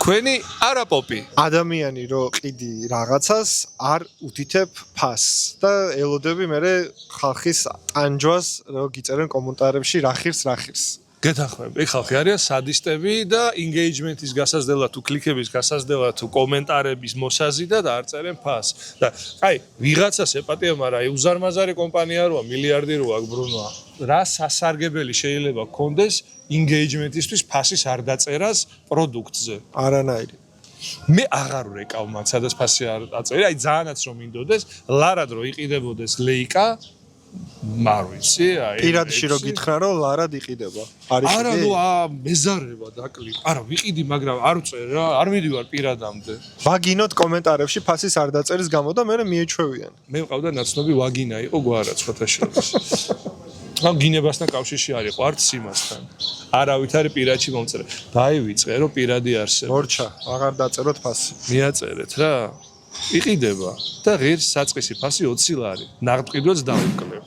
თქვენი არა პოპი. ადამიანი რო ყიდი რაღაცას არ უთითებ ფასს და ელოდები მე ხალხის ტანჯვას რო გიწერენ კომენტარებში რა ხირს. გეთანხმები, ხალხი არიან სადისტები და engagement-ის გასაზრდელად თუ კლიკების გასაზრდელად თუ კომენტარების მოსაზიდად არ წერენ ფასს. და აი, ვიღაცას ეპატია, მაგრამ აი უზარმაზარი კომპანია როა, მილიარდი როა ბრუნვა. რა სასარგებელი შეიძლება გქონდეს engagement-ისთვის ფასის არ დაწერას პროდუქტზე? არანაირი. მე აღარ ვრეკავ მათ, სადაც ფასი არ აწერი, აი ძალიანაც რომ მინდოდეს, ლარად რო იყიდებოდეს ლეიკა არ ვიცი, აი პირადში რო გითხრა რომ ლარად იყიდება. არის არა, ნუ მეზარება დაკლიკ. არა, ვიყიდი, მაგრამ არ ვწერ რა, არ მიდივარ პირადამდე. ვაგინოთ კომენტარებში ფასის არ დაწერის გამო და მე მიეჩვევიან. მე მყავდა ნაცნობი ვაგინა იყო გვარა ცოტაშორის. ამ გინებასთან კავშირში არ იყო, არც იმასთან. არავით არის პირადში მომწერე. დაივიწყე რომ პირადი არსებობს. მორჩა, აღარ დაწეროთ ფასი. მიაწერეთ რა. იყიდება და ღირს საწყისი ფასი 20 ლარი. ნაღდყიდვაც დავუკლებ.